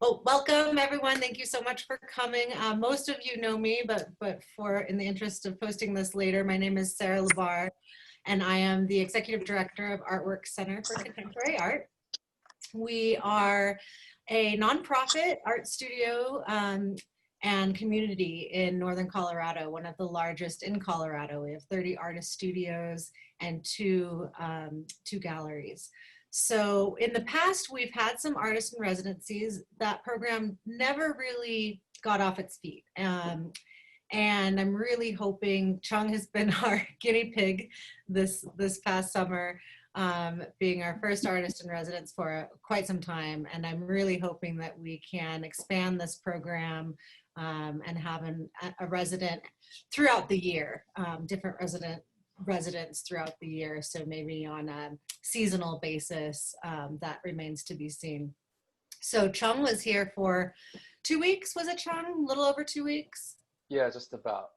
Well, welcome everyone. Thank you so much for coming. Most of you know me, but for in the interest of posting this later, my name is Sarah Labar, and I am the Executive Director of Artworks Center for Contemporary Art. We are a nonprofit art studio and community in Northern Colorado, one of the largest in Colorado. We have 30 artist studios and two galleries. So in the past, we've had some artist in residencies. That program never really got off its feet. And I'm really hoping Chung has been our guinea pig this past summer, being our first artist in residence for quite some time. And I'm really hoping that we can expand this program and have a resident throughout the year, different residents throughout the year. So maybe on a seasonal basis, that remains to be seen. So Chung was here for 2 weeks. Was it, Chung? A little over 2 weeks? Yeah, just about.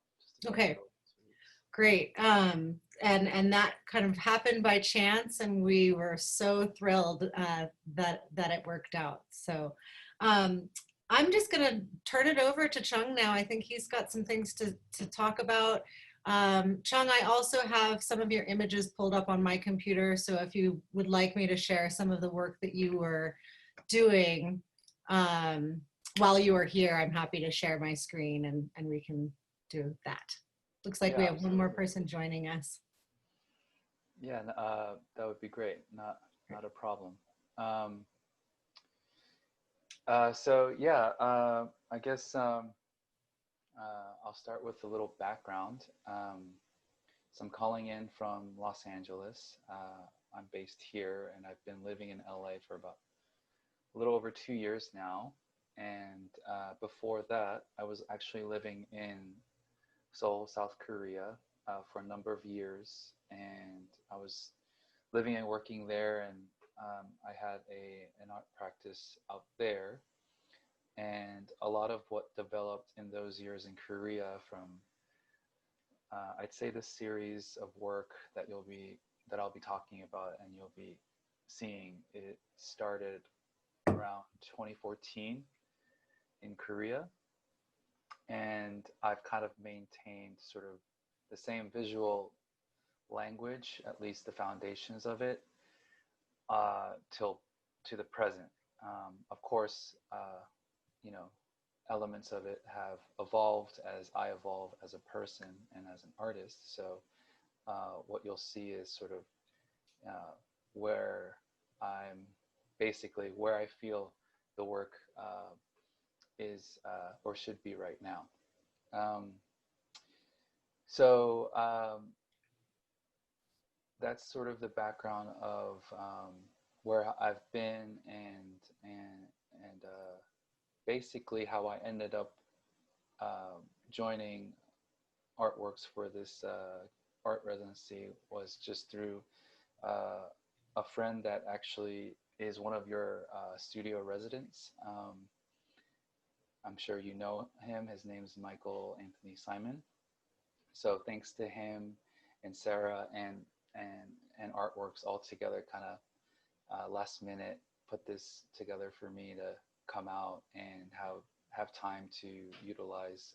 Okay, great. And that kind of happened by chance, and we were so thrilled that it worked out. So I'm just gonna turn it over to Chung now. I think he's got some things to talk about. Chung, I also have some of your images pulled up on my computer, so if you would like me to share some of the work that you were doing while you were here, I'm happy to share my screen and we can do that. Looks like we have one more person joining us. Yeah, that would be great. Not a problem. So yeah, I guess I'll start with a little background. So I'm calling in from Los Angeles. I'm based here, and I've been living in LA for about a little over 2 years now. And before that, I was actually living in Seoul, South Korea, for a number of years, and I was living and working there, and I had an art practice out there. And a lot of what developed in those years in Korea from, I'd say, the series of work that I'll be talking about and you'll be seeing, it started around 2014 in Korea. And I've kind of maintained sort of the same visual language, at least the foundations of it, till to the present. Of course, elements of it have evolved as I evolve as a person and as an artist. So what you'll see is sort of where I feel the work is or should be right now. So that's sort of the background of where I've been and basically how I ended up joining Artworks for this art residency was just through a friend that actually is one of your studio residents. I'm sure you know him. His name is Michael Anthony Simon. So thanks to him and Sarah and Artworks all together, kind of last minute put this together for me to come out and have time to utilize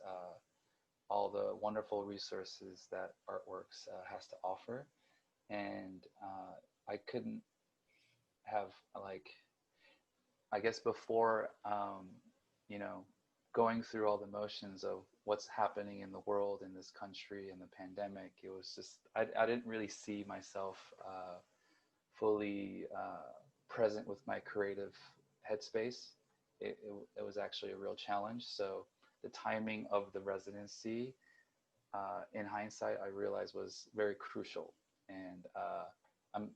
all the wonderful resources that Artworks has to offer. And I couldn't have, like, I guess before, going through all the motions of what's happening in the world, in this country, in the pandemic, it was just, I didn't really see myself fully present with my creative headspace. It was actually a real challenge. So the timing of the residency, in hindsight, I realized was very crucial. And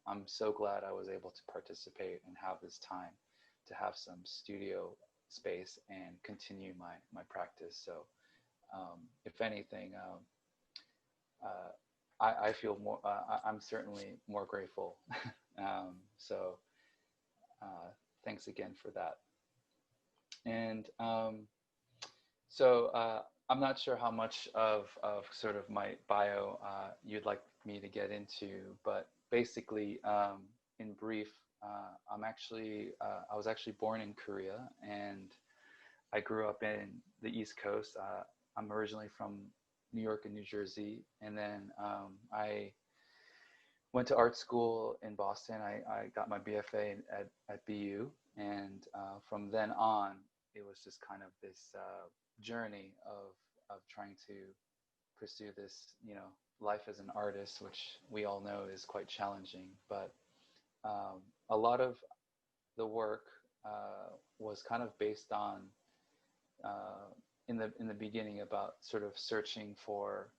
I'm so glad I was able to participate and have this time to have some studio space and continue my practice. So if anything, I feel more, I'm certainly more grateful. So thanks again for that. And so I'm not sure how much of sort of my bio you'd like me to get into, but basically, in brief, I was actually born in Korea, and I grew up in the East Coast. I'm originally from New York and New Jersey, and then I went to art school in Boston. I got my BFA at BU, and from then on, it was just kind of this journey of trying to pursue this, life as an artist, which we all know is quite challenging. But a lot of the work was kind of based on in the beginning about sort of searching for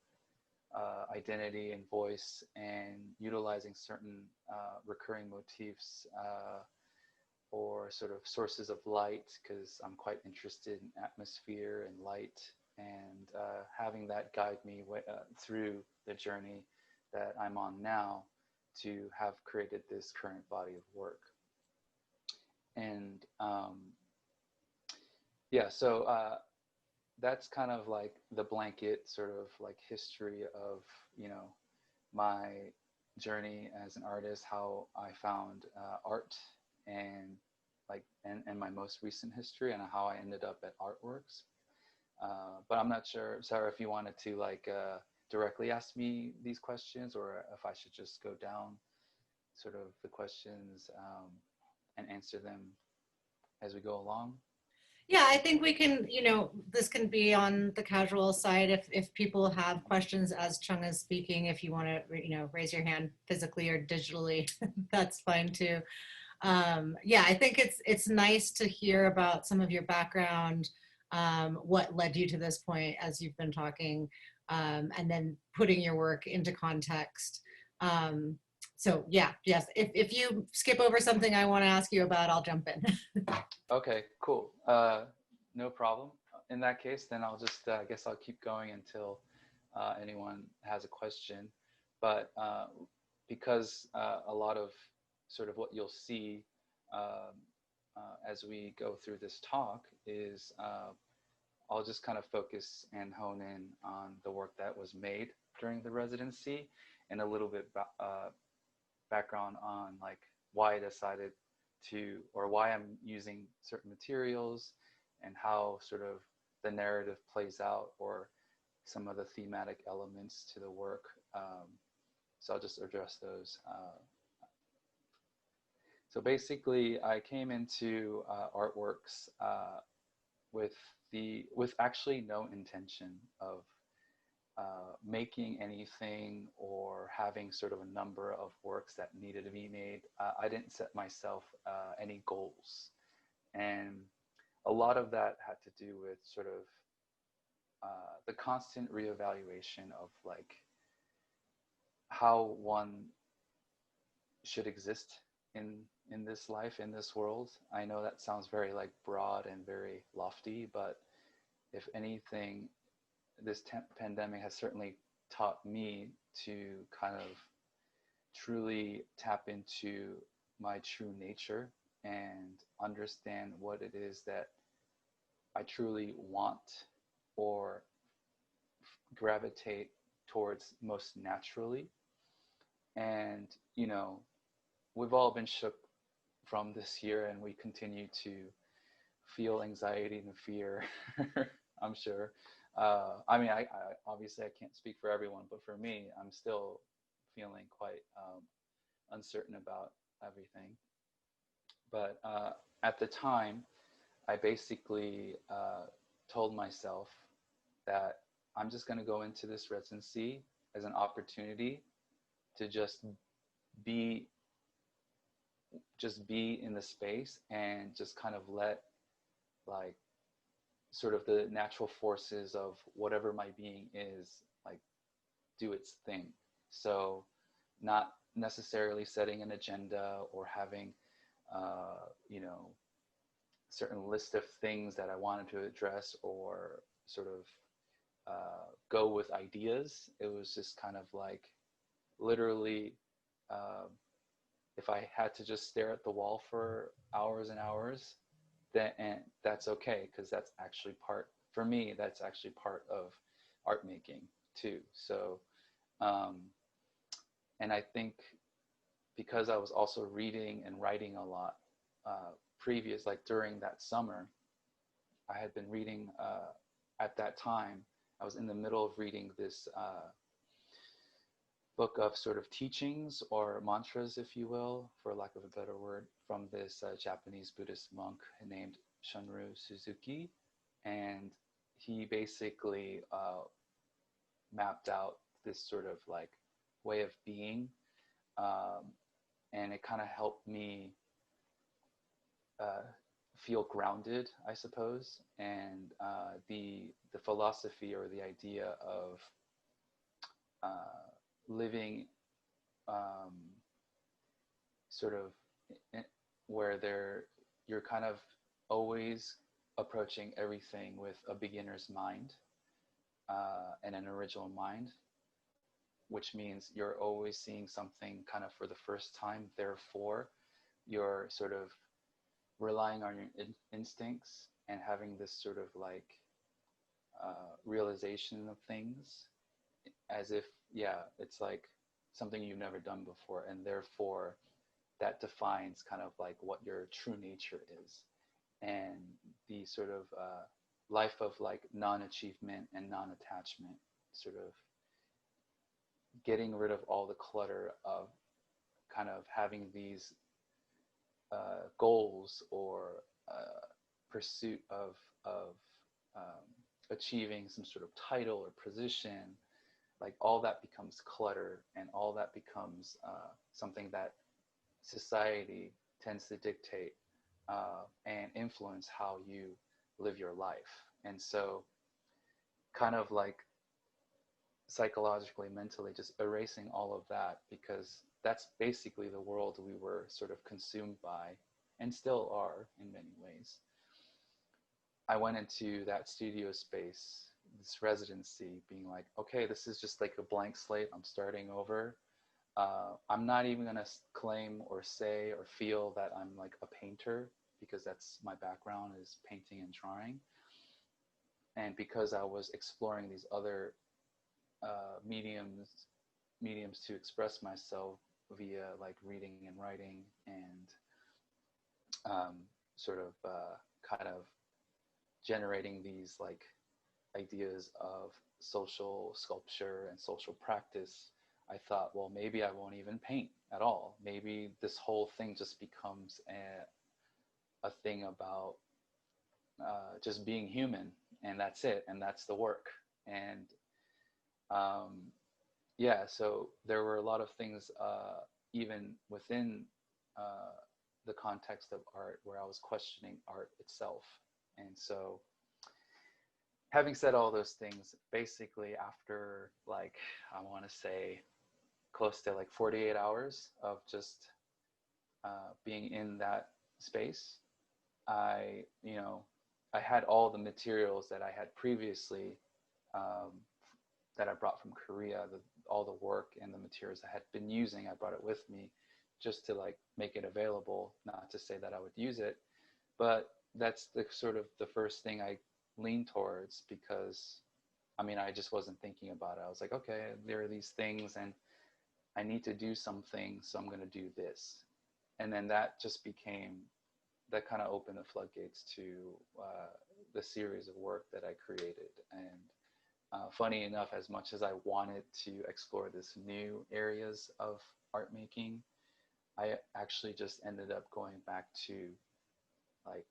identity and voice and utilizing certain recurring motifs or sort of sources of light, because I'm quite interested in atmosphere and light, and having that guide me through the journey that I'm on now to have created this current body of work. And yeah, so that's kind of like the blanket sort of like history of, my journey as an artist, how I found art, and and my most recent history, and how I ended up at Artworks. But I'm not sure, Sarah, if you wanted to directly ask me these questions, or if I should just go down sort of the questions and answer them as we go along. Yeah, I think we can, this can be on the casual side if people have questions as Chung is speaking. If you want to, raise your hand physically or digitally, that's fine too. Yeah, I think it's nice to hear about some of your background, what led you to this point as you've been talking, and then putting your work into context. So yeah, yes, if you skip over something I want to ask you about, I'll jump in. Okay, cool. No problem. In that case, then I'll just, I guess I'll keep going until anyone has a question. But because a lot of sort of what you'll see as we go through this talk is I'll just kind of focus and hone in on the work that was made during the residency, and a little bit background on like why I decided to, or why I'm using certain materials, and how sort of the narrative plays out, or some of the thematic elements to the work. So I'll just address those. So basically, I came into Artworks with actually no intention of making anything or having sort of a number of works that needed to be made. I didn't set myself any goals. And a lot of that had to do with sort of the constant reevaluation of like how one should exist in this life, in this world. I know that sounds very like broad and very lofty, but if anything, this pandemic has certainly taught me to kind of truly tap into my true nature and understand what it is that I truly want or gravitate towards most naturally. And, we've all been shook from this year, and we continue to feel anxiety and fear, I'm sure. I mean, I obviously I can't speak for everyone, but for me, I'm still feeling quite uncertain about everything. But at the time, I basically told myself that I'm just going to go into this residency as an opportunity to be just be in the space, and just kind of let like sort of the natural forces of whatever my being is like do its thing. So not necessarily setting an agenda or having certain list of things that I wanted to address, or sort of go with ideas. It was just kind of like literally if I had to just stare at the wall for hours and hours, then and that's okay, because that's actually for me, that's actually part of art making too. So and I think because I was also reading and writing a lot like during that summer, I had been reading at that time. I was in the middle of reading this book of sort of teachings or mantras, if you will, for lack of a better word, from this Japanese Buddhist monk named Shunryu Suzuki. And he basically mapped out this sort of like way of being. And it kind of helped me feel grounded, I suppose. And the philosophy or the idea of living sort of where you're kind of always approaching everything with a beginner's mind and an original mind, which means you're always seeing something kind of for the first time. Therefore, you're sort of relying on your instincts and having this sort of like realization of things as if, yeah, it's like something you've never done before. And therefore, that defines kind of like what your true nature is. And the sort of life of like non-achievement and non-attachment, sort of getting rid of all the clutter of kind of having these goals or pursuit of achieving some sort of title or position. Like all that becomes clutter, and all that becomes something that society tends to dictate and influence how you live your life. And so kind of like psychologically, mentally, just erasing all of that, because that's basically the world we were sort of consumed by and still are in many ways. I went into that studio space, this residency, being like, okay, this is just like a blank slate. I'm starting over. I'm not even going to claim or say or feel that I'm like a painter, because that's my background is painting and drawing. And because I was exploring these other mediums to express myself via like reading and writing and sort of kind of generating these like ideas of social sculpture and social practice, I thought, well, maybe I won't even paint at all. Maybe this whole thing just becomes a thing about just being human, and that's it, and that's the work. And yeah, so there were a lot of things even within the context of art where I was questioning art itself. And so having said all those things, basically after like, I want to say close to like 48 hours of just being in that space, I had all the materials that I had previously that I brought from Korea, all the work and the materials I had been using, I brought it with me just to like make it available, not to say that I would use it, but that's the sort of the first thing I leaned towards, because I mean, I just wasn't thinking about it. I was like, okay, there are these things and I need to do something, so I'm going to do this. And then that just became, that kind of opened the floodgates to the series of work that I created. And funny enough, as much as I wanted to explore this new areas of art making, I actually just ended up going back to like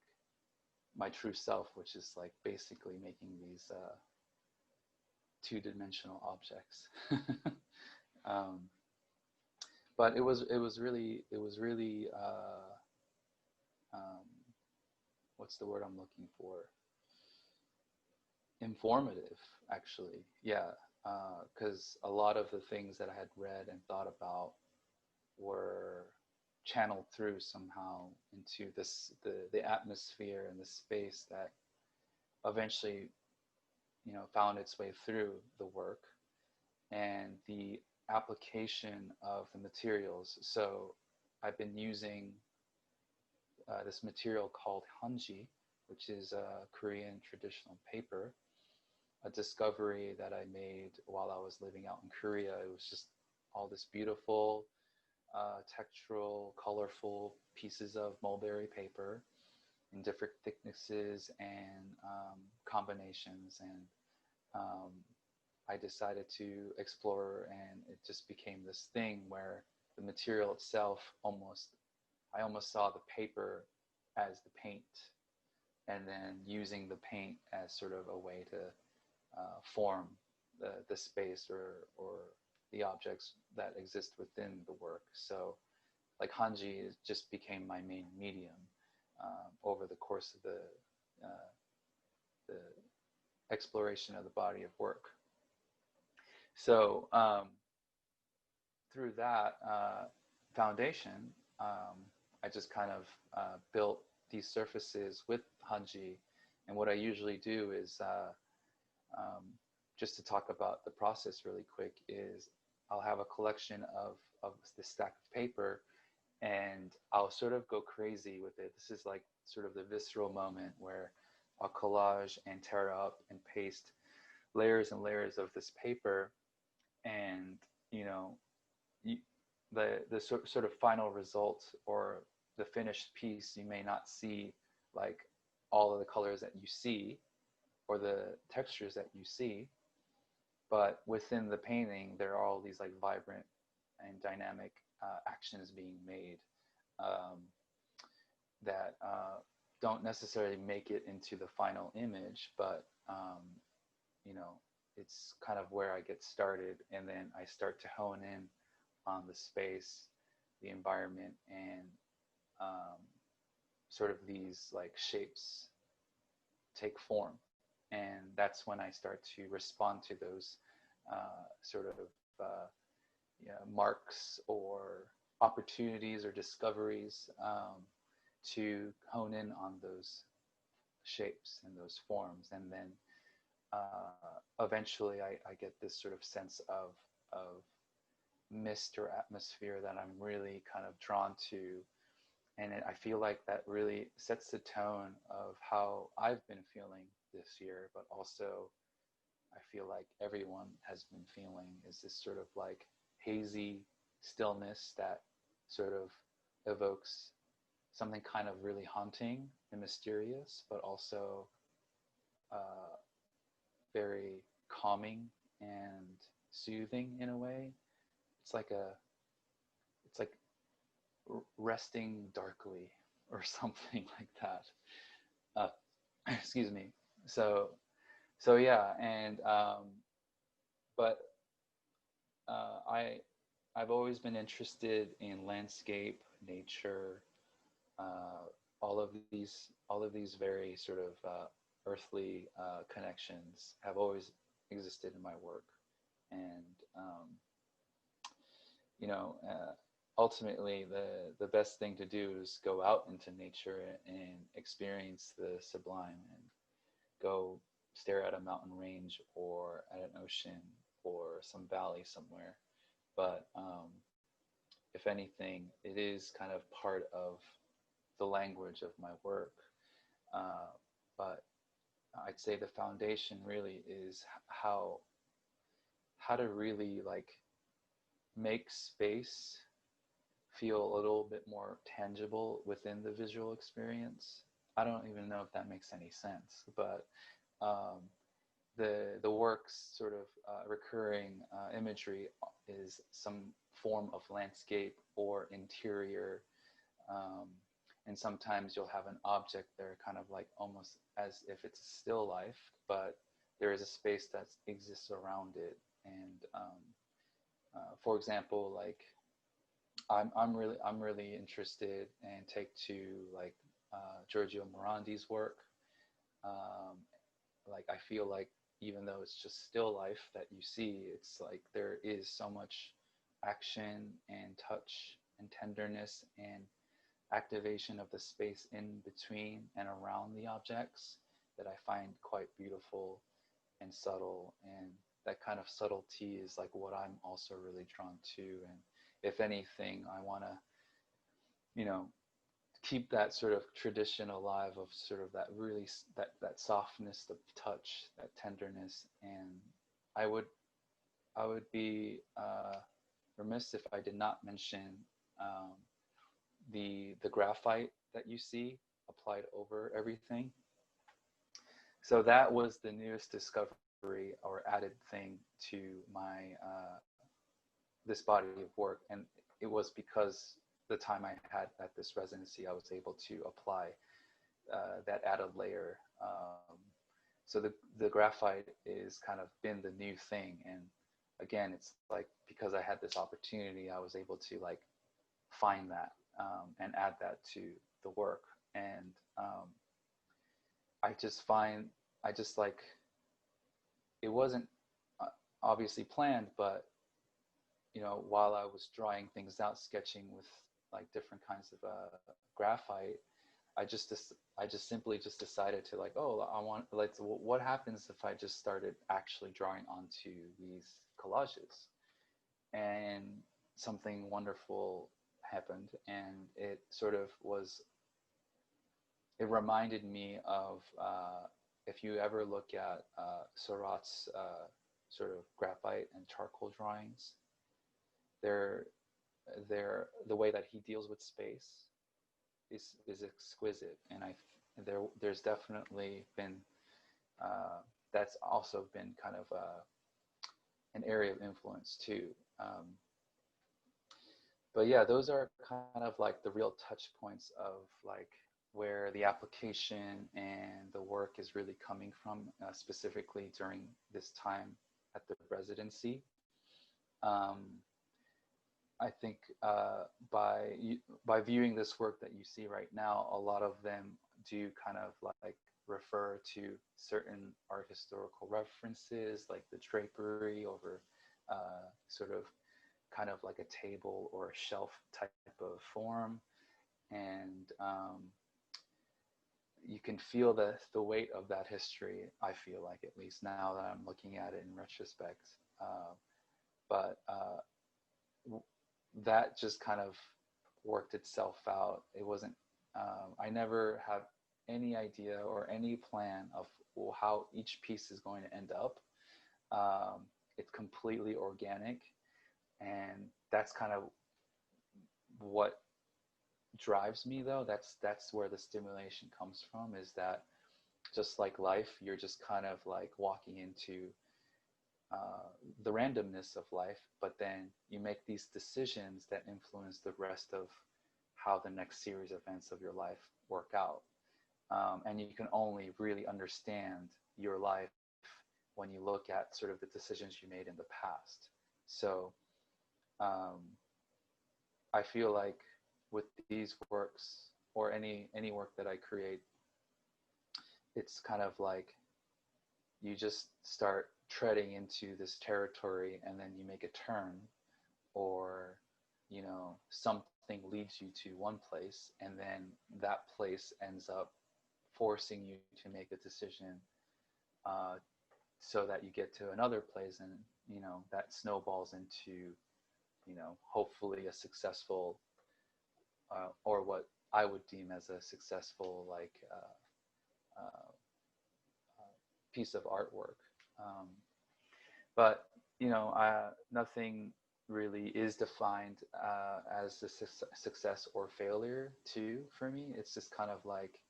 my true self, which is like basically making these two-dimensional objects. But it was really what's the word I'm looking for? Informative, actually. Yeah, because a lot of the things that I had read and thought about were channeled through somehow into the atmosphere and the space that eventually, found its way through the work and the application of the materials. So I've been using this material called hanji, which is a Korean traditional paper, a discovery that I made while I was living out in Korea. It was just all this beautiful textural, colorful pieces of mulberry paper in different thicknesses and combinations. And um, I decided to explore, and it just became this thing where the material itself I almost saw the paper as the paint, and then using the paint as sort of a way to form the space or the objects that exist within the work. So like Hanji just became my main medium over the course of the exploration of the body of work. So through that foundation, I just kind of built these surfaces with Hanji. And what I usually do is, just to talk about the process really quick, is I'll have a collection of this stack of paper, and I'll sort of go crazy with it. This is like sort of the visceral moment where I'll collage and tear up and paste layers and layers of this paper. And, you know, the sort of final result or the finished piece, you may not see like all of the colors that you see or the textures that you see, but within the painting there are all these like vibrant and dynamic actions being made that don't necessarily make it into the final image, but you know, it's kind of where I get started, and then I start to hone in on the space, the environment, and sort of these like shapes take form. And that's when I start to respond to those sort of marks or opportunities or discoveries to hone in on those shapes and those forms. And then eventually I get this sort of sense of mist or atmosphere that I'm really kind of drawn to. And I feel like that really sets the tone of how I've been feeling this year, but also I feel like everyone has been feeling, is this sort of like hazy stillness that sort of evokes something kind of really haunting and mysterious, but also very calming and soothing in a way. It's like resting darkly or something like that. Excuse me. So yeah, and but I've always been interested in landscape, nature, all of these very sort of earthly connections have always existed in my work. And you know, ultimately the best thing to do is go out into nature and experience the sublime, and go stare at a mountain range or at an ocean or some valley somewhere. But if anything, it is kind of part of the language of my work. But I'd say the foundation really is how to really like make space feel a little bit more tangible within the visual experience. I don't even know if that makes any sense, but the work's sort of recurring imagery is some form of landscape or interior, and sometimes you'll have an object there kind of like almost as if it's a still life, but there is a space that exists around it. And for example, like I'm really interested and take to like Giorgio Morandi's work. Like I feel like even though it's just still life that you see, it's like there is so much action and touch and tenderness and activation of the space in between and around the objects that I find quite beautiful and subtle. And that kind of subtlety is like what I'm also really drawn to. And if anything, I want to, you know, keep that sort of tradition alive of sort of that really that softness of touch, that tenderness. And I would be remiss if I did not mention the graphite that you see applied over everything. So that was the newest discovery or added thing to my this body of work, and it was because the time I had at this residency, I was able to apply that added layer. So the graphite is kind of been the new thing, and again, it's like because I had this opportunity, I was able to like find that and add that to the work, and I just like it wasn't obviously planned, but you know, while I was drawing things out, sketching with like different kinds of graphite, I just simply just decided to like, oh, I want like, what happens if I just started actually drawing onto these collages? And something wonderful happened, and it sort of was, it reminded me of if you ever look at Seurat's sort of graphite and charcoal drawings, they're the way that he deals with space is exquisite, and there's definitely been that's also been kind of an area of influence too. But yeah, those are kind of like the real touch points of like where the application and the work is really coming from, specifically during this time at the residency. I think by viewing this work that you see right now, a lot of them do kind of like refer to certain art historical references, like the drapery over sort of kind of like a table or a shelf type of form, and you can feel the weight of that history. I feel like, at least now that I'm looking at it in retrospect, but that just kind of worked itself out. It wasn't, I never have any idea or any plan of how each piece is going to end up. It's completely organic, and that's kind of what drives me though. That's where the stimulation comes from, is that just like life, you're just kind of like walking into the randomness of life, but then you make these decisions that influence the rest of how the next series of events of your life work out. And you can only really understand your life when you look at sort of the decisions you made in the past. So I feel like with these works, or any work that I create, it's kind of like you just start treading into this territory, and then you make a turn, or you know, something leads you to one place, and then that place ends up forcing you to make a decision so that you get to another place, and you know, that snowballs into, you know, hopefully a successful or what I would deem as a successful like piece of artwork. But you know, nothing really is defined as a success or failure too for me. It's just kind of like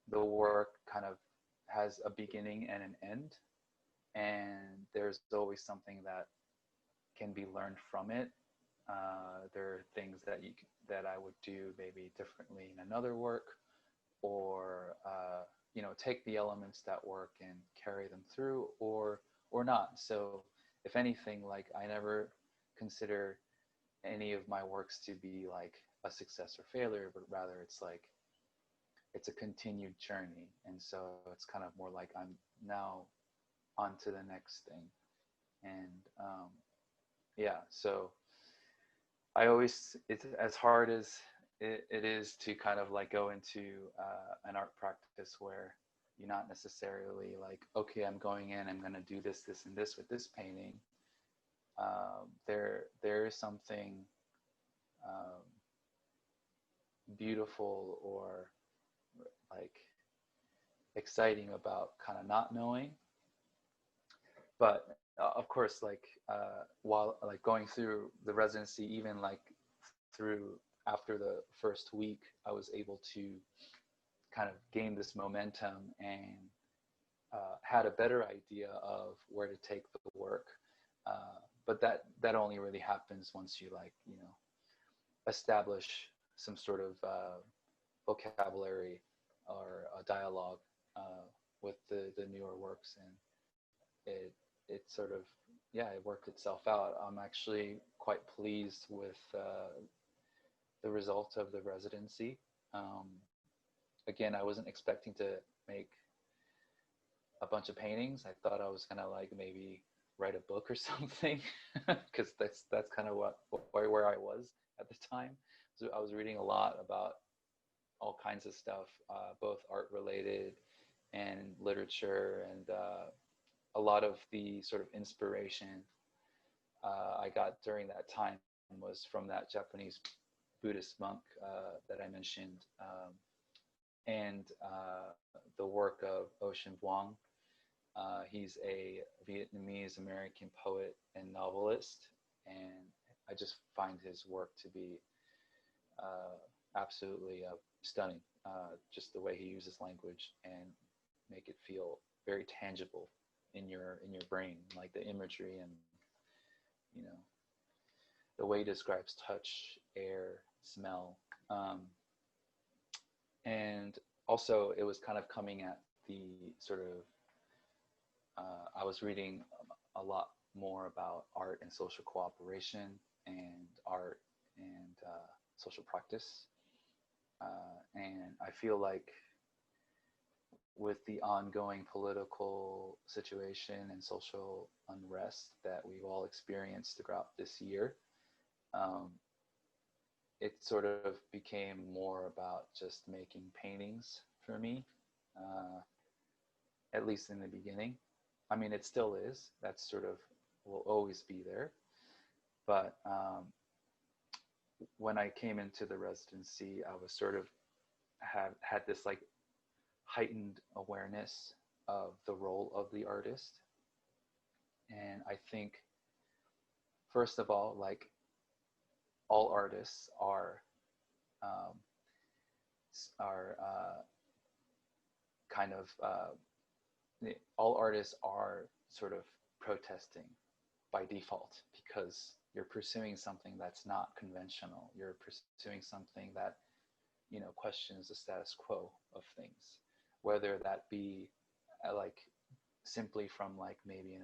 the work kind of has a beginning and an end, and there's always something that can be learned from it. There are things that I would do maybe differently in another work, or you know, take the elements that work and carry them through, or not. So if anything, like I never consider any of my works to be like a success or failure, but rather it's like it's a continued journey. And so it's kind of more like I'm now on to the next thing. And yeah, so I always, it's as hard as it is to kind of like go into an art practice where you're not necessarily like, okay, I'm going in, I'm going to do this, this, and this with this painting. There is something beautiful or like exciting about kind of not knowing. But of course, like while like going through the residency, even like through after the first week, I was able to kind of gain this momentum and had a better idea of where to take the work. But that only really happens once you establish some sort of vocabulary or a dialogue with the newer works, and it sort of, yeah, it worked itself out. I'm actually quite pleased with the result of the residency. Again, I wasn't expecting to make a bunch of paintings. I thought I was gonna like maybe write a book or something, because that's kind of where I was at the time. So I was reading a lot about all kinds of stuff, both art related and literature, and a lot of the sort of inspiration I got during that time was from that Japanese Buddhist monk that I mentioned, and the work of Ocean Vuong. He's a Vietnamese American poet and novelist, and I just find his work to be absolutely stunning. Just the way he uses language and make it feel very tangible in your brain, like the imagery and the way he describes touch, air, smell, and also it was kind of coming at the sort of I was reading a lot more about art and social cooperation and art and social practice. And I feel like with the ongoing political situation and social unrest that we've all experienced throughout this year, it sort of became more about just making paintings for me, at least in the beginning. I mean, it still is. That sort of will always be there. But when I came into the residency, I was sort of had this like heightened awareness of the role of the artist. And I think, first of all, like all artists are kind of all artists are sort of protesting by default, because you're pursuing something that's not conventional. You're pursuing something that questions the status quo of things, whether that be like simply from like maybe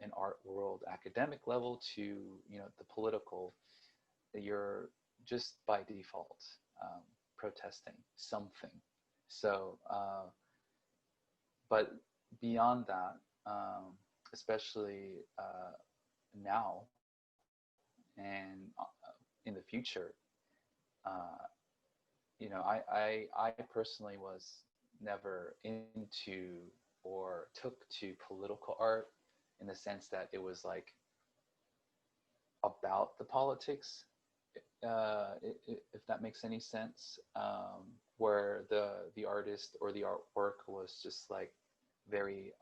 an art world academic level to the political. You're just by default protesting something. So but beyond that, especially now and in the future, I personally was never into or took to political art in the sense that it was like about the politics, if that makes any sense, where the artist or the artwork was just like very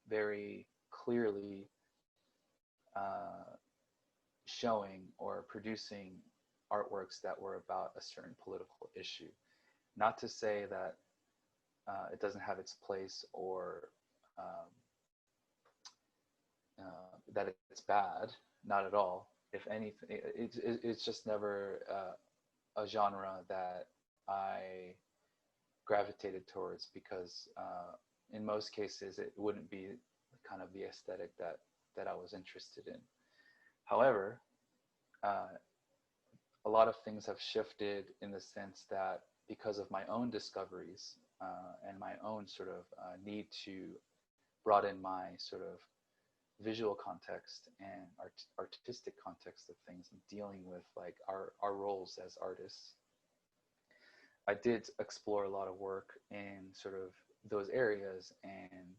very clearly showing or producing artworks that were about a certain political issue. Not to say that it doesn't have its place, or that it's bad. Not at all. If anything, it's just never a genre that I gravitated towards, because in most cases it wouldn't be kind of the aesthetic that I was interested in. However, a lot of things have shifted in the sense that because of my own discoveries and my own sort of need to broaden my sort of visual context and artistic context of things, and dealing with like our roles as artists, I did explore a lot of work in sort of those areas. And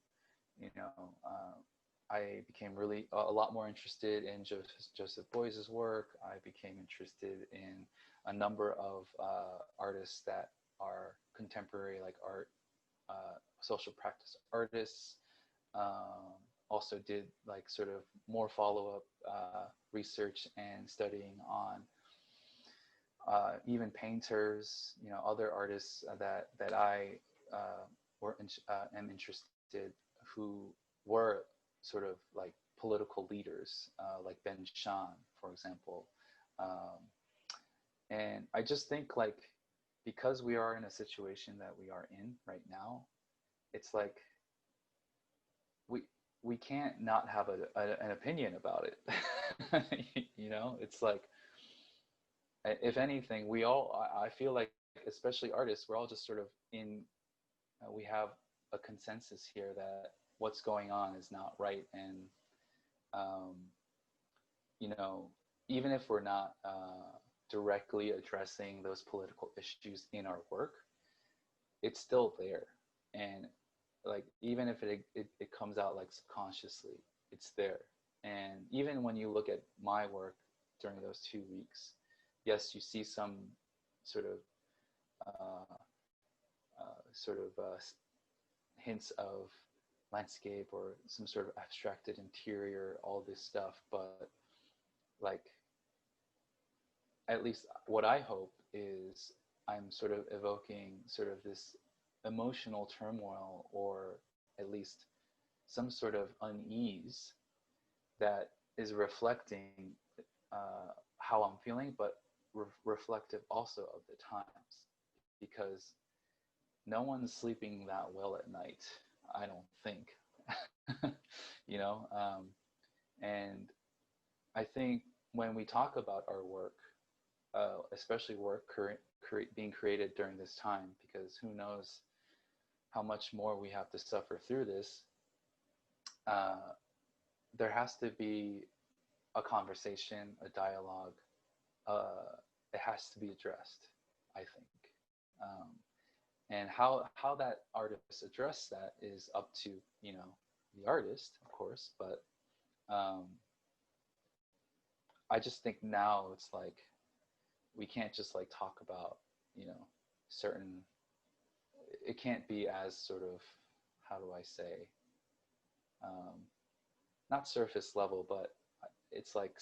I became really a lot more interested in Joseph Beuys's work. I became interested in a number of artists that are contemporary, like art, social practice artists. Also did like sort of more follow-up research and studying on even painters, other artists that I am interested, who were sort of like political leaders, like Ben Shahn, for example. Um, and I just think like because we are in a situation that we are in right now, it's like we we can't not have an opinion about it. It's like if anything, I feel like, especially artists, we're all just sort of we have a consensus here that what's going on is not right. And, um, you know, even if we're not directly addressing those political issues in our work, it's still there. And like, even if it comes out like subconsciously, it's there. And even when you look at my work during those 2 weeks, yes, you see some sort of uh, hints of landscape or some sort of abstracted interior, all this stuff. But like, at least what I hope is I'm sort of evoking sort of this emotional turmoil, or at least some sort of unease that is reflecting how I'm feeling, but reflective also of the times, because no one's sleeping that well at night, I don't think. you know, and I think when we talk about our work, especially work being created during this time, because who knows how much more we have to suffer through this, there has to be a conversation, a dialogue. It has to be addressed, I think. Um, and how that artist address that is up to the artist, of course. But I just think now it's like we can't just like talk about certain. It can't be as sort of, how do I say, not surface level, but it's like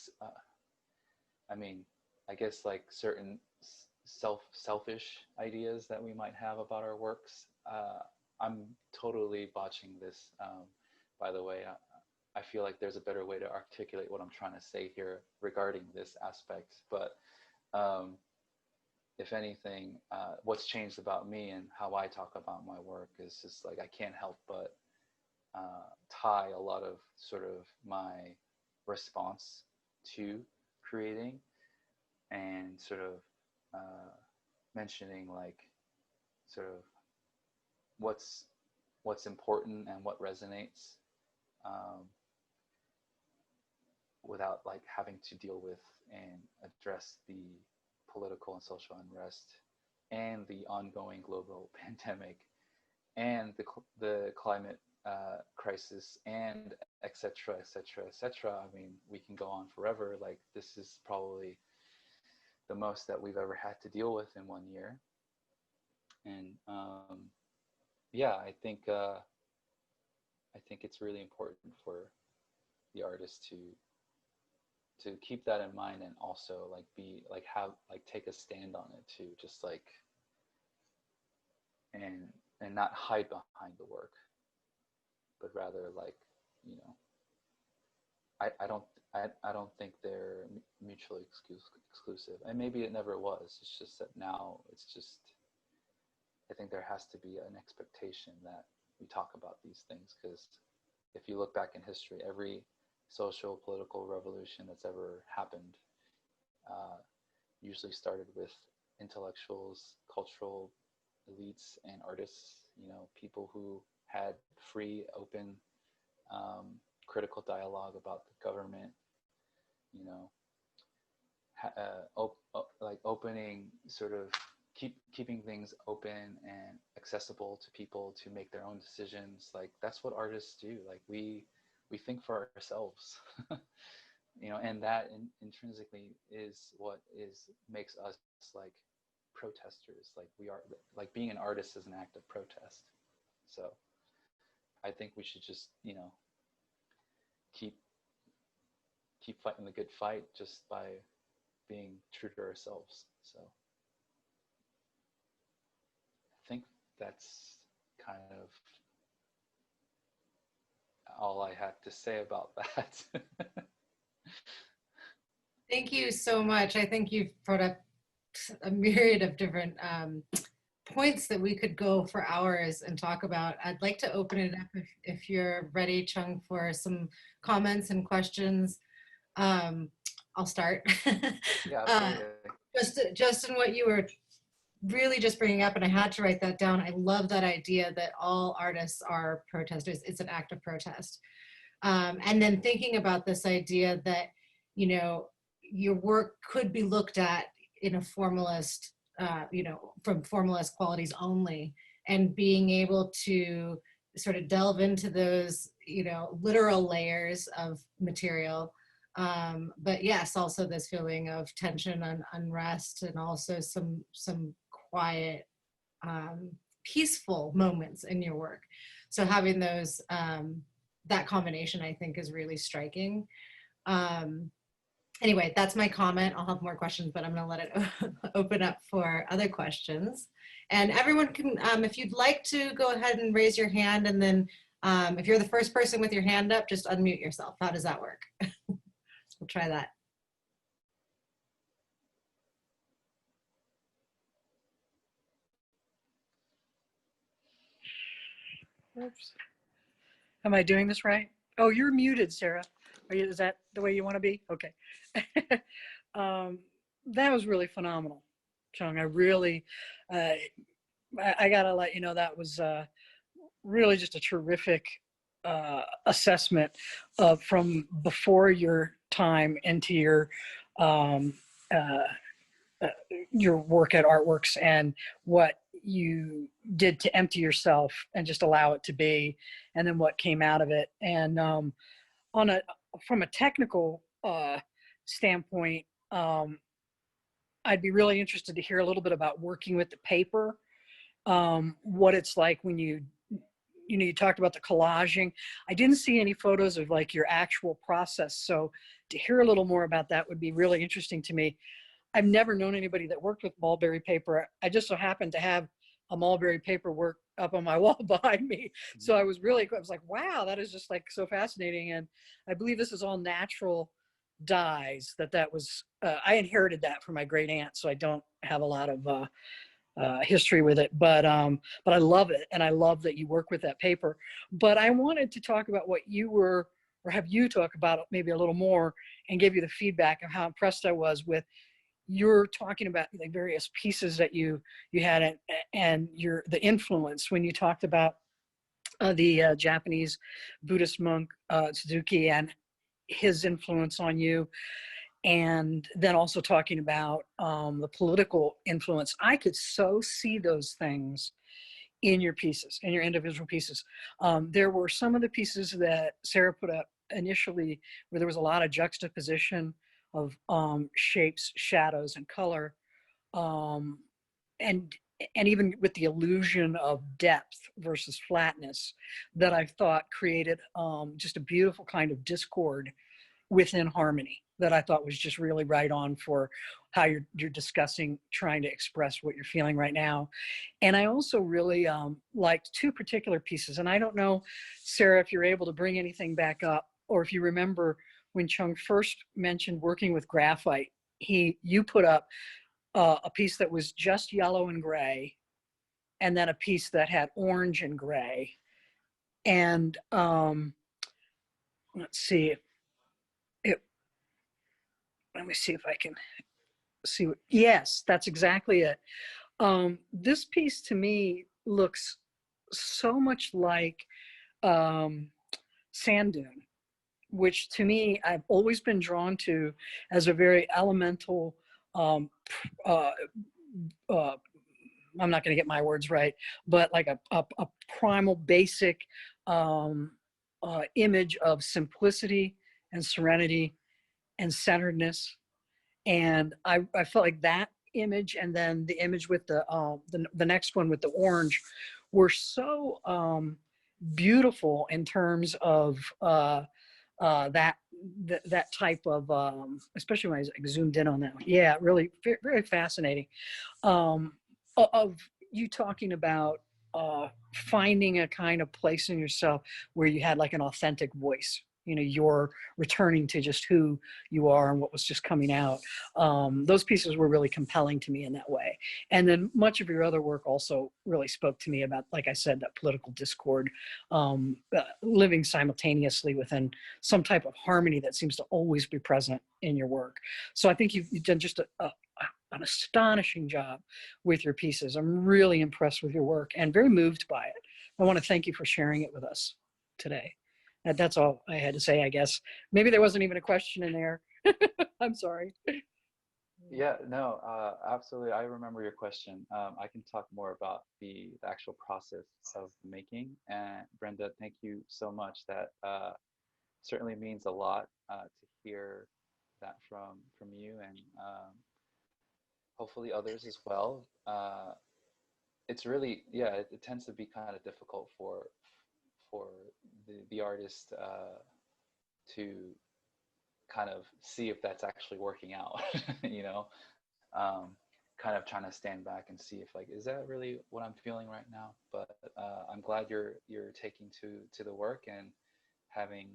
I mean, I guess like certain selfish ideas that we might have about our works. I'm totally botching this, by the way. I feel like there's a better way to articulate what I'm trying to say here regarding this aspect. But if anything, what's changed about me and how I talk about my work is just like I can't help but tie a lot of sort of my response to creating, and sort of mentioning like sort of what's important and what resonates, without like having to deal with and address the political and social unrest and the ongoing global pandemic and the climate crisis, and et cetera, et cetera, et cetera. I mean, we can go on forever. Like, this is probably the most that we've ever had to deal with in 1 year. And yeah, I think it's really important for the artist to keep that in mind, and also like take a stand on it too, just like, and not hide behind the work, but rather like, I don't think they're mutually exclusive, and maybe it never was. It's just that now it's just, I think there has to be an expectation that we talk about these things, because if you look back in history, every social political revolution that's ever happened usually started with intellectuals, cultural elites, and artists, people who had free, open, critical dialogue about the government, like opening, sort of keeping things open and accessible to people to make their own decisions. Like, that's what artists do. Like, we think for ourselves. And that intrinsically is what makes us like protesters. Like, we are, like, being an artist is an act of protest. So I think we should just keep fighting the good fight, just by being true to ourselves. So I think that's kind of all I have to say about that. Thank you so much. I think you've brought up a myriad of different points that we could go for hours and talk about. I'd like to open it up if you're ready, Chung, for some comments and questions. I'll start. Yeah, uh, absolutely. just in what you were really just bringing up, and I had to write that down. I love that idea that all artists are protesters. It's an act of protest. And then thinking about this idea that, you know, your work could be looked at in a formalist, you know, from formalist qualities only, and being able to sort of delve into those, you know, literal layers of material. But yes, also this feeling of tension and unrest, and also some quiet, peaceful moments in your work. So having those, that combination, I think, is really striking. Anyway, that's my comment. I'll have more questions, but I'm going to let it open up for other questions. And everyone can, if you'd like to go ahead and raise your hand, and then if you're the first person with your hand up, just unmute yourself. How does that work? We'll try that. Oops. Am I doing this right? Oh, you're muted, Sarah. Is that the way you want to be? Okay. That was really phenomenal, Chung. I really, I gotta let you know that was really just a terrific assessment of from before your time into um, uh, your work at Artworks and what you did to empty yourself and just allow it to be, and then what came out of it. And from a technical standpoint, I'd be really interested to hear a little bit about working with the paper, what it's like when you know, you talked about the collaging. I didn't see any photos of like your actual process. So to hear a little more about that would be really interesting to me. I've never known anybody that worked with mulberry paper. I just so happened to have a mulberry paper work up on my wall behind me. So I was like, wow, that is just like so fascinating. And I believe this is all natural dyes that was, I inherited that from my great aunt. So I don't have a lot of history with it, but I love it. And I love that you work with that paper. But I wanted to talk about what you were, or have you talk about it maybe a little more and give you the feedback of how impressed I was with you're talking about like various pieces that you had and the influence when you talked about the Japanese Buddhist monk Suzuki and his influence on you, and then also talking about the political influence. I could so see those things in your pieces, in your individual pieces. There were some of the pieces that Sarah put up initially where there was a lot of juxtaposition of shapes, shadows, and color, and even with the illusion of depth versus flatness that I thought created just a beautiful kind of discord within harmony that I thought was just really right on for how you're discussing trying to express what you're feeling right now. And I also really liked two particular pieces. And I don't know, Sarah, if you're able to bring anything back up, or if you remember when Chung first mentioned working with graphite, you put up a piece that was just yellow and gray, and then a piece that had orange and gray. And let's see, let me see if I can see what, yes, that's exactly it. This piece to me looks so much like sand dune, which to me, I've always been drawn to as a very elemental, I'm not going to get my words right, but like a primal basic image of simplicity and serenity and centeredness. And I felt like that image, and then the image with the next one with the orange, were so beautiful in terms of that that type of, especially when I zoomed in on that one. Yeah, really very fascinating. Of you talking about finding a kind of place in yourself where you had like an authentic voice. You know, you're returning to just who you are and what was just coming out. Those pieces were really compelling to me in that way. And then much of your other work also really spoke to me about, like I said, that political discord, living simultaneously within some type of harmony that seems to always be present in your work. So I think you've done just an astonishing job with your pieces. I'm really impressed with your work and very moved by it. I want to thank you for sharing it with us today. That's all I had to say, I guess. Maybe there wasn't even a question in there. I'm sorry. Yeah, no, absolutely. I remember your question. I can talk more about the actual process of making. And Brenda, thank you so much. That certainly means a lot to hear that from you, and hopefully others as well. It's really, yeah, it tends to be kind of difficult for the artist to kind of see if that's actually working out, you know, kind of trying to stand back and see if like, is that really what I'm feeling right now? But I'm glad you're taking to the work and having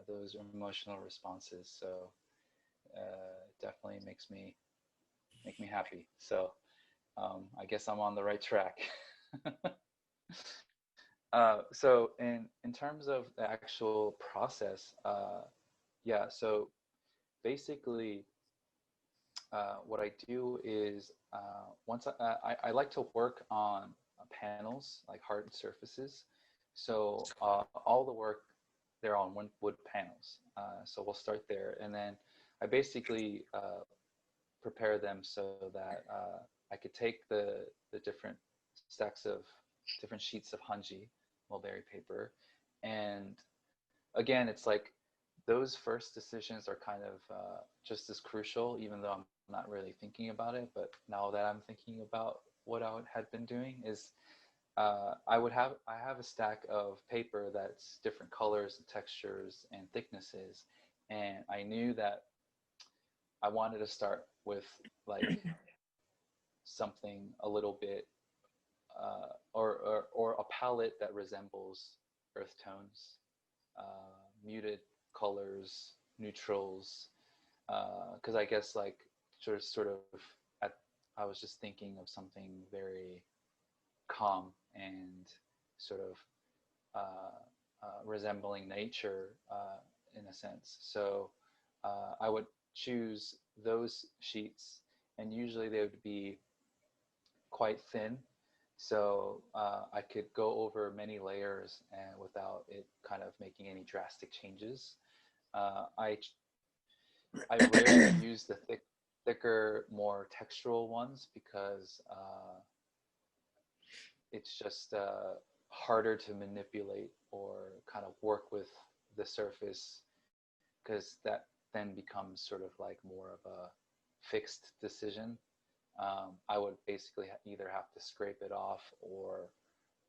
those emotional responses. So definitely make me happy. So I guess I'm on the right track. So in terms of the actual process, yeah. So basically, what I do is once I like to work on panels like hard surfaces. So all the work they're on wood panels. So we'll start there, and then I basically prepare them so that I could take the different stacks of different sheets of Hanji mulberry paper, and again, it's like those first decisions are kind of just as crucial, even though I'm not really thinking about it. But now that I'm thinking about what I had been doing, is I have a stack of paper that's different colors and textures and thicknesses, and I knew that I wanted to start with like something a little bit or a palette that resembles earth tones, muted colors, neutrals, because I guess like sort of at, I was just thinking of something very calm and sort of resembling nature in a sense. So I would choose those sheets, and usually they would be quite thin, so I could go over many layers and without it kind of making any drastic changes. Uh, I I rarely use the thicker, more textural ones because it's just harder to manipulate or kind of work with the surface, because that then becomes sort of like more of a fixed decision. I would basically either have to scrape it off or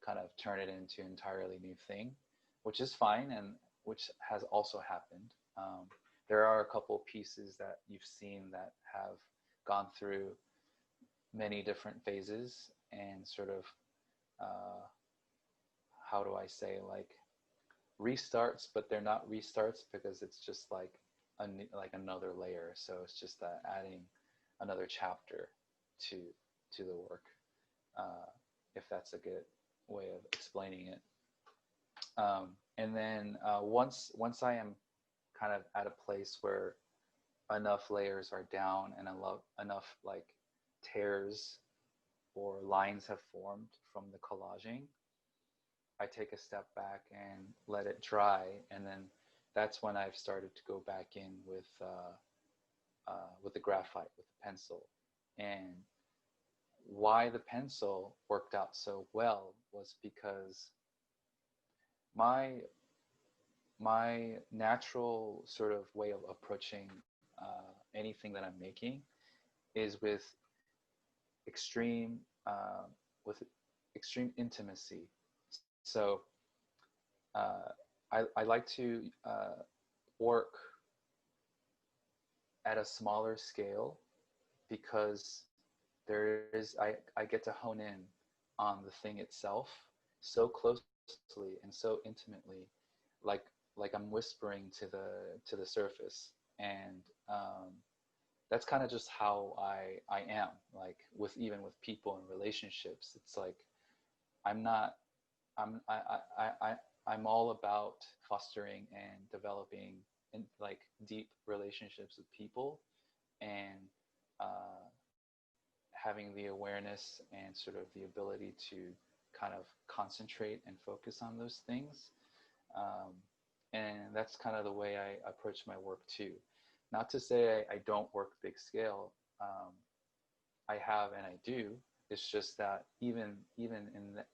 kind of turn it into an entirely new thing, which is fine and which has also happened. There are a couple pieces that you've seen that have gone through many different phases and sort of, how do I say, like restarts, but they're not restarts because it's just like like another layer. So it's just adding another chapter to the work, if that's a good way of explaining it. And then once I am kind of at a place where enough layers are down and enough like tears or lines have formed from the collaging, I take a step back and let it dry, and then that's when I've started to go back in with the graphite, with the pencil. And why the pencil worked out so well was because my natural sort of way of approaching anything that I'm making is extreme with extreme intimacy. So I like to work at a smaller scale, because I get to hone in on the thing itself so closely and so intimately, like I'm whispering to the surface. And that's kind of just how I am, like even with people and relationships. It's like I'm not I'm all about fostering and developing in like deep relationships with people, and uh, having the awareness and sort of the ability to kind of concentrate and focus on those things. Um, and that's kind of the way I approach my work too. Not to say I don't work big scale. I have and I do. It's just that even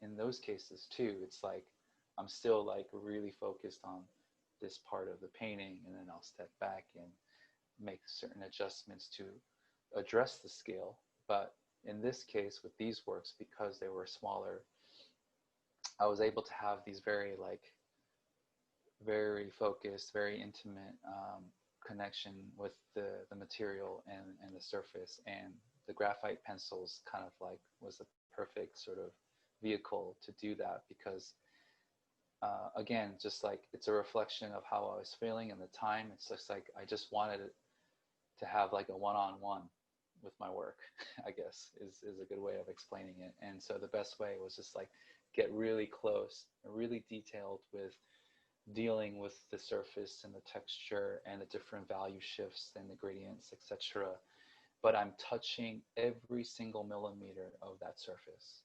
in those cases too, it's like I'm still like really focused on this part of the painting, and then I'll step back and make certain adjustments to address the scale. But in this case, with these works, because they were smaller, I was able to have these very focused, very intimate connection with the material and the surface. And the graphite pencils kind of like was the perfect sort of vehicle to do that, because again, just like it's a reflection of how I was feeling in the time. It's just like I just wanted it to have like a one-on-one with my work, I guess is a good way of explaining it. And so the best way was just like get really close and really detailed with dealing with the surface and the texture and the different value shifts and the gradients, etc. But I'm touching every single millimeter of that surface,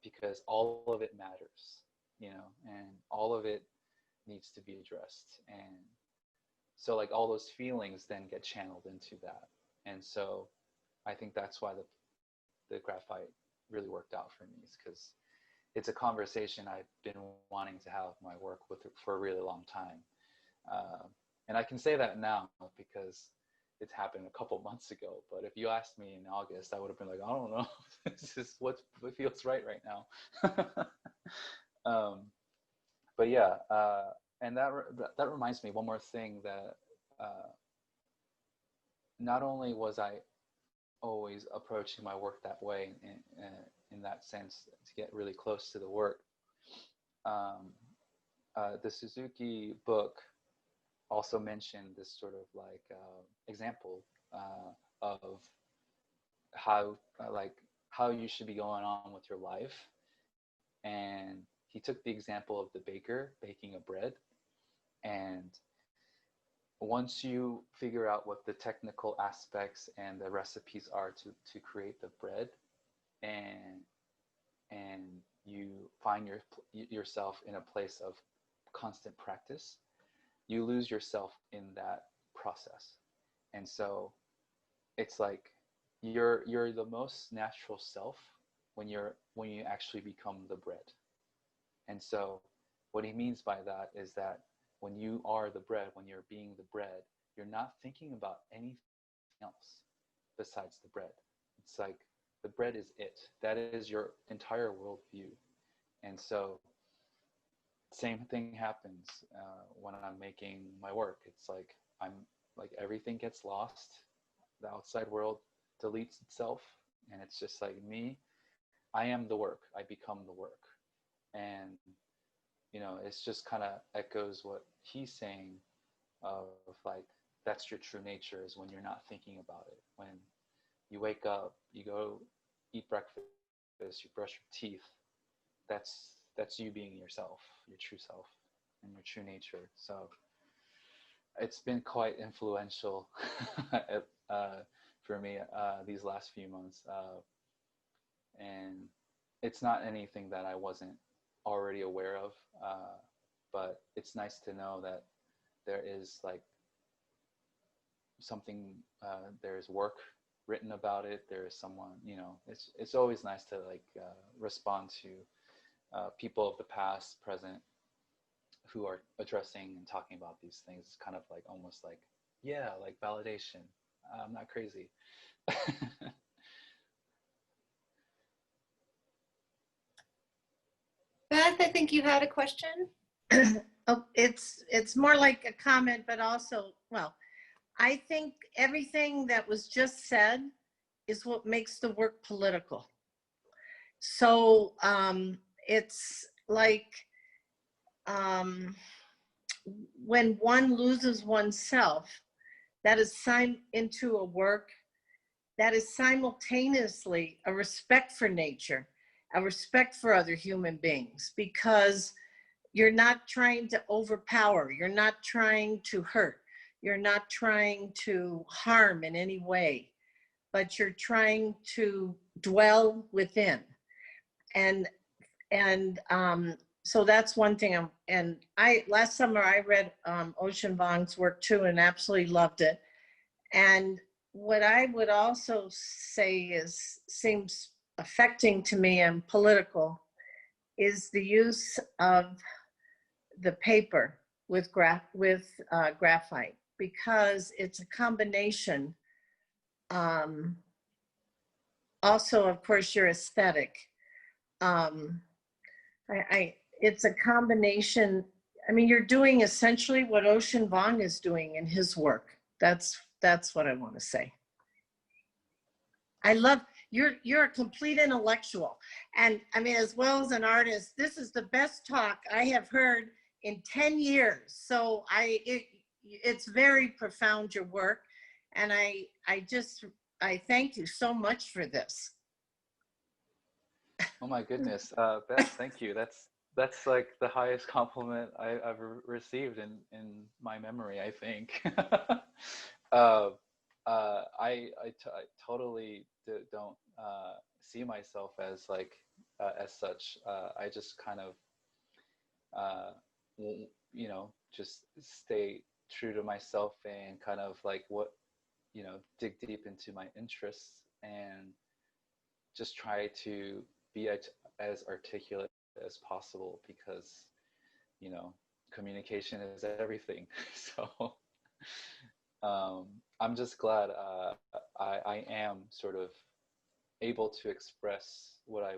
because all of it matters, you know, and all of it needs to be addressed. And so like all those feelings then get channeled into that. And so I think that's why the graphite really worked out for me, is because it's a conversation I've been wanting to have my work with for a really long time. And I can say that now because it's happened a couple months ago. But if you asked me in August, I would have been like, I don't know, this is what feels right now. But yeah, and that reminds me one more thing, that not only was I always approaching my work that way in that sense to get really close to the work. The Suzuki book also mentioned this sort of like example of how you should be going on with your life. And he took the example of the baker baking a bread. And once you figure out what the technical aspects and the recipes are to create the bread, and you find yourself in a place of constant practice, you lose yourself in that process. And so it's like you're the most natural self when you actually become the bread. And so what he means by that is that when you are the bread, when you're being the bread, you're not thinking about anything else besides the bread. It's like the bread is it. That is your entire worldview. And so same thing happens when I'm making my work. It's like I'm like everything gets lost. The outside world deletes itself, and it's just like me. I am the work. I become the work. And you know, it's just kind of echoes what he's saying of like that's your true nature, is when you're not thinking about it. When you wake up, you go eat breakfast, you brush your teeth, that's you being yourself, your true self and your true nature. So it's been quite influential for me these last few months, and it's not anything that I wasn't already aware of, but it's nice to know that there is like something, there's work written about it. There is someone, you know, it's always nice to like respond to people of the past, present, who are addressing and talking about these things. It's kind of like almost like, yeah, like validation. I'm not crazy. Beth, I think you had a question. Oh, it's more like a comment, but also, well, I think everything that was just said is what makes the work political. So it's like um, when one loses oneself, that is signed into a work that is simultaneously a respect for nature, a respect for other human beings, because you're not trying to overpower, you're not trying to hurt, you're not trying to harm in any way, but you're trying to dwell within. And so that's one thing. And I last summer I read Ocean Vuong's work too, and absolutely loved it. And what I would also say is seems affecting to me and political is the use of the paper with graphite, because it's a combination. Also, of course, your aesthetic. It's a combination. I mean, you're doing essentially what Ocean Vuong is doing in his work. That's what I want to say. I love you're a complete intellectual, and I mean, as well as an artist, this is the best talk I have heard in 10 years. So it's very profound, your work, and I thank you so much for this. Oh my goodness, Beth, thank you. That's like the highest compliment I've ever received in my memory, I think. I totally don't see myself as like as such. I just kind of you know, just stay true to myself and kind of like what, you know, dig deep into my interests and just try to be as articulate as possible, because, you know, communication is everything. So I'm just glad I am sort of able to express what I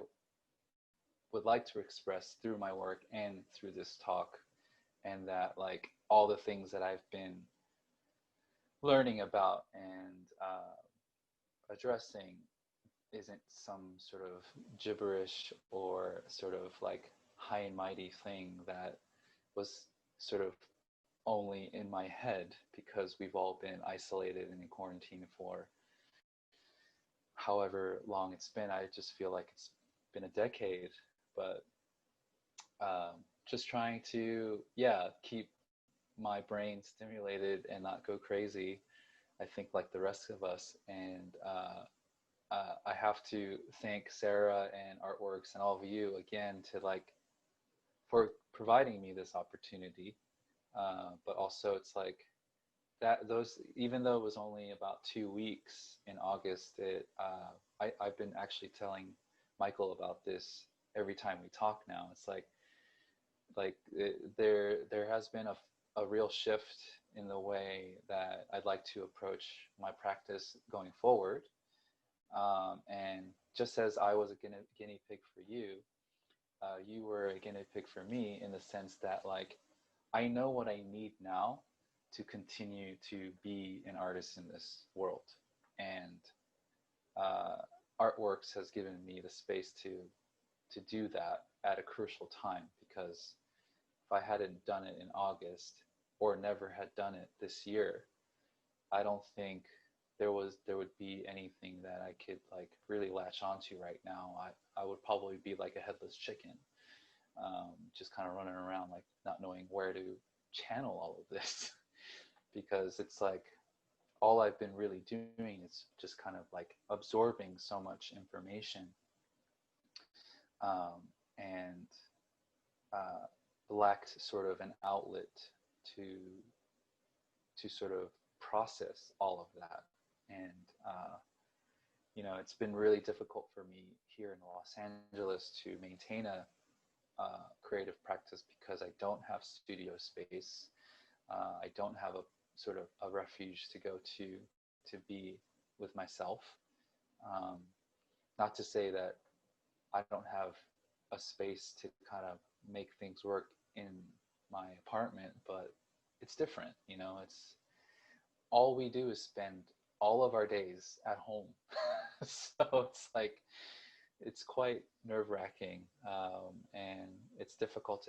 would like to express through my work and through this talk, and that like all the things that I've been learning about and addressing isn't some sort of gibberish or sort of like high and mighty thing that was sort of only in my head, because we've all been isolated and in quarantine for however long it's been. I just feel like it's been a decade, but just trying to, yeah, keep my brain stimulated and not go crazy, I think, like the rest of us. And I have to thank Sarah and Artworks and all of you again to like for providing me this opportunity. But also it's like that those, even though it was only about 2 weeks in August, I've been actually telling Michael about this every time we talk now. It's like there has been a real shift in the way that I'd like to approach my practice going forward. And just as I was a guinea pig for you, you were a guinea pig for me, in the sense that like I know what I need now to continue to be an artist in this world. And Artworks has given me the space to do that at a crucial time, because if I hadn't done it in August, or never had done it this year, I don't think there would be anything that I could like really latch onto right now. I would probably be like a headless chicken, just kind of running around like not knowing where to channel all of this. Because it's like all I've been really doing is just kind of like absorbing so much information, and lacked sort of an outlet to sort of process all of that. And you know, it's been really difficult for me here in Los Angeles to maintain a creative practice, because I don't have studio space. I don't have a sort of a refuge to go to be with myself. Not to say that I don't have a space to kind of make things work in my apartment, but it's different, you know. It's all we do is spend all of our days at home. So it's like, it's quite nerve-wracking, and it's difficult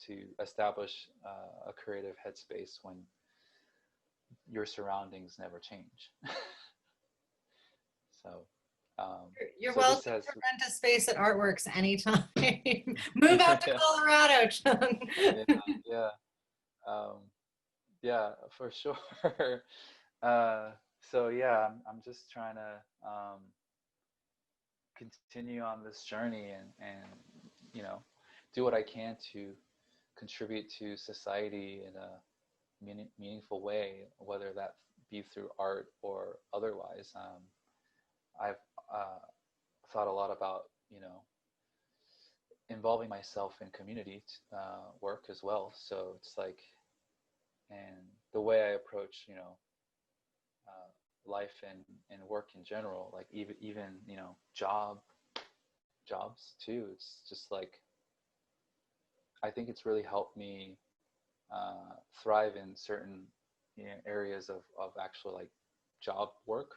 to establish a creative headspace when your surroundings never change. So You're so this welcome has to rent a space at Artworks anytime. Move out to Yeah. Colorado, Chung. yeah, yeah, for sure. So yeah, I'm just trying to continue on this journey and you know, do what I can to contribute to society in a meaningful way, whether that be through art or otherwise. I've thought a lot about, you know, involving myself in community work as well. So it's like, and the way I approach, you know, life and work in general, like even you know, jobs too. It's just like, I think it's really helped me thrive in certain, you know, areas of actual like job work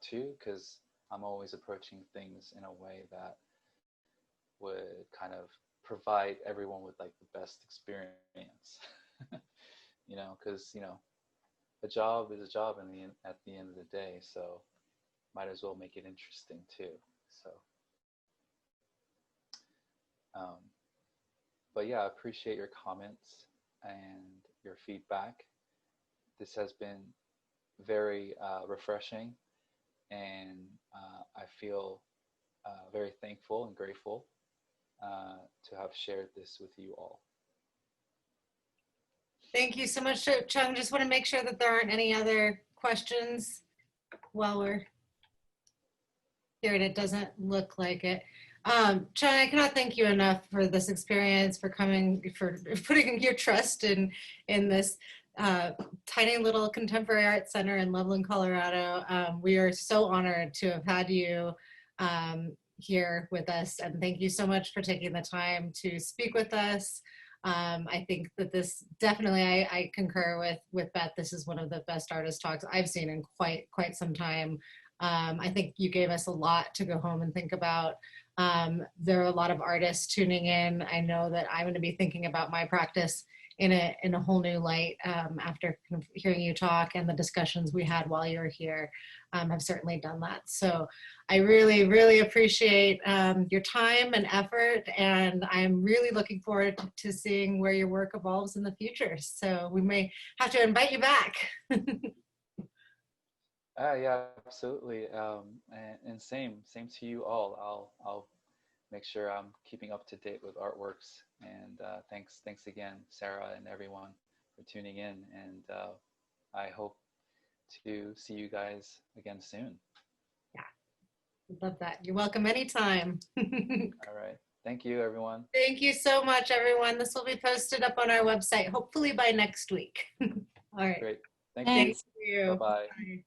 too, because I'm always approaching things in a way that would kind of provide everyone with like the best experience. You know, because you know, a job is a job at the end of the day, so might as well make it interesting too. So but yeah, I appreciate your comments and your feedback. This has been very refreshing, and I feel very thankful and grateful to have shared this with you all. Thank you so much, Chung. Just want to make sure that there aren't any other questions while we're here, and it doesn't look like it. Chung, I cannot thank you enough for this experience, for coming, for putting your trust in this tiny little contemporary art center in Loveland, Colorado. We are so honored to have had you here with us, and thank you so much for taking the time to speak with us. I think that this definitely, I concur with Beth. This is one of the best artist talks I've seen in quite some time. I think you gave us a lot to go home and think about. There are a lot of artists tuning in. I know that I'm going to be thinking about my practice in a whole new light after kind of hearing you talk, and the discussions we had while you were here have certainly done that. So I really appreciate your time and effort, and I'm really looking forward to seeing where your work evolves in the future. So we may have to invite you back. Yeah, absolutely. And same to you all. I'll make sure I'm keeping up to date with Artworks. And thanks again, Sarah and everyone, for tuning in. And I hope to see you guys again soon. Yeah, love that. You're welcome anytime. All right. Thank you, everyone. Thank you so much, everyone. This will be posted up on our website, hopefully by next week. All right. Great. Thank Thank you. you. Bye-bye. Bye.